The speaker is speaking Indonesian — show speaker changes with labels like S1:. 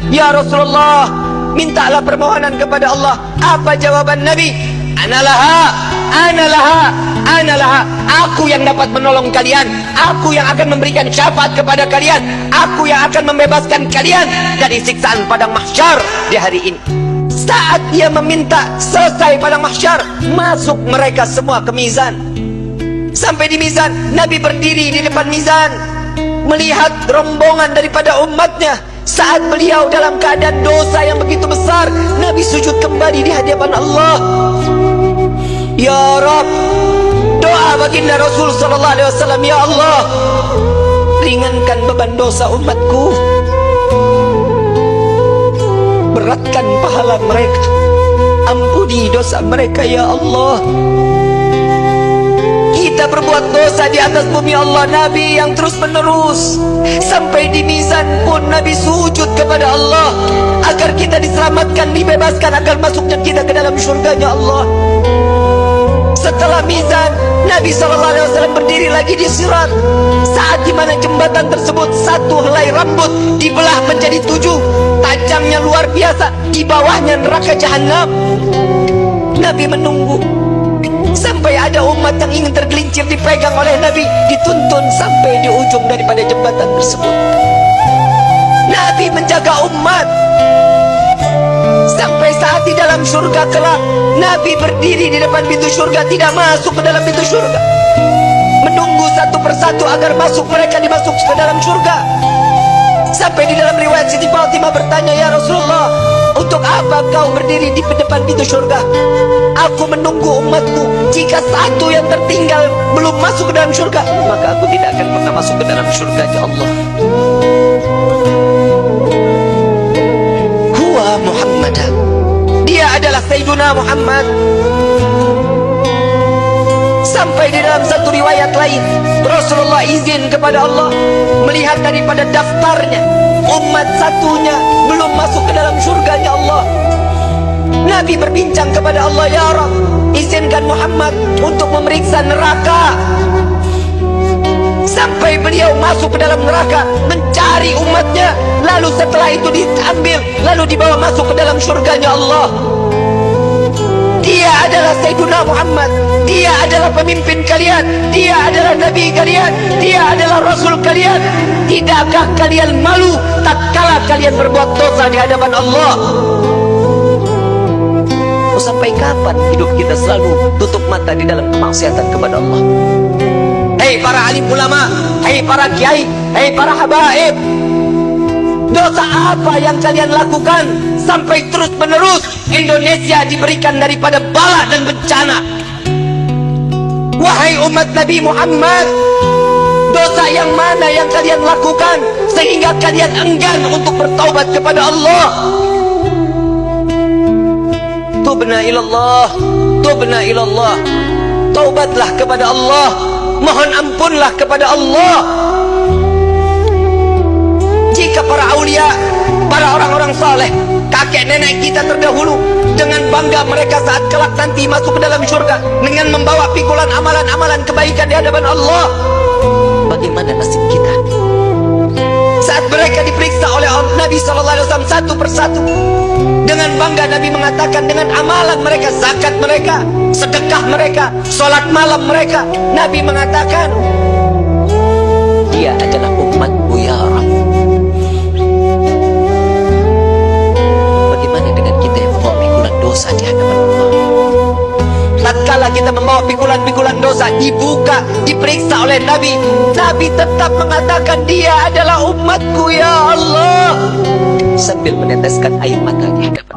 S1: "Ya Rasulullah, mintalah permohonan kepada Allah." Apa jawaban Nabi? "Analaha, analaha, analaha." Aku yang dapat menolong kalian, aku yang akan memberikan syafaat kepada kalian, aku yang akan membebaskan kalian dari siksaan padang mahsyar di hari ini. Saat dia meminta, selesai padang mahsyar, masuk mereka semua ke mizan. Sampai di mizan, Nabi berdiri di depan mizan, melihat rombongan daripada umatnya. Saat beliau dalam keadaan dosa yang begitu besar, Nabi sujud kembali di hadapan Allah. "Ya Rabb," doa baginda Rasul sallallahu alaihi wasallam, "Ya Allah, ringankan beban dosa umatku, beratkan pahala mereka, ampuni dosa mereka ya Allah." Kita berbuat dosa di atas bumi Allah, Nabi yang terus menerus. Sampai di mizan pun Nabi sujud kepada Allah agar kita diselamatkan, dibebaskan, agar masuknya kita ke dalam syurganya Allah. Setelah mizan, Nabi SAW berdiri lagi di sirat. Saat dimana jembatan tersebut, satu helai rambut dibelah menjadi 7, tajamnya luar biasa. Di bawahnya neraka jahanam. Nabi menunggu sampai ada umat yang ingin tergelincir, dipegang oleh Nabi, dituntun sampai di ujung daripada jembatan tersebut. Nabi menjaga umat sampai saat di dalam surga kelak, Nabi berdiri di depan pintu surga, tidak masuk ke dalam pintu surga, menunggu satu persatu agar masuk, mereka dimasuk ke dalam surga. Sampai di dalam riwayat Siti Fatimah bertanya, "Ya Rasulullah, untuk apa kau berdiri di depan pintu surga?" "Aku menunggu umatku. Jika satu yang tertinggal belum masuk ke dalam surga, maka aku tidak akan pernah masuk ke dalam surga ya Allah." Huwa Muhammad, dia adalah Sayyiduna Muhammad. Sampai di dalam satu riwayat lain, Rasulullah izin kepada Allah melihat daripada daftarnya, umat satunya belum masuk ke dalam surganya Allah. Nabi berbincang kepada Allah, "Ya Rabb, izinkan Muhammad untuk memeriksa neraka." Sampai beliau masuk ke dalam neraka, mencari umatnya, lalu setelah itu diambil, lalu dibawa masuk ke dalam surganya Allah. Dia adalah Sayyiduna Muhammad, dia adalah pemimpin kalian, dia adalah Nabi kalian, dia adalah Rasul kalian. Tidakkah kalian malu tatkala kalian berbuat dosa di hadapan Allah? Sampai kapan hidup kita selalu tutup mata di dalam kemaksiatan kepada Allah? Hei para alim ulama, hei para kiai, hei para habaib, dosa apa yang kalian lakukan sampai terus menerus Indonesia diberikan daripada bala dan bencana? Wahai umat Nabi Muhammad, dosa yang mana yang kalian lakukan sehingga kalian enggan untuk bertaubat kepada Allah? Tubna ilallah, tubna ilallah. Taubatlah kepada Allah, mohon ampunlah kepada Allah. Jika para aulia, para orang-orang saleh, kakek nenek kita terdahulu, dengan bangga mereka saat kelak nanti masuk ke dalam surga dengan membawa pikulan amalan-amalan kebaikan di hadapan Allah, bagaimana nasib kita? Saat mereka diperiksa oleh Nabi SAW satu persatu, dengan bangga Nabi mengatakan dengan amalan mereka, zakat mereka, sedekah mereka, sholat malam mereka, Nabi mengatakan, "Dia adalah umatku ya Rabb." Bagaimana dengan kita yang membawa pikulan dosa di hadapan Allah? Tatkala kita membawa pikulan-pikulan dosa, dibuka, diperiksa oleh Nabi, Nabi tetap mengatakan, "Dia adalah umatku ya Allah," sambil meneteskan air mata di hadapan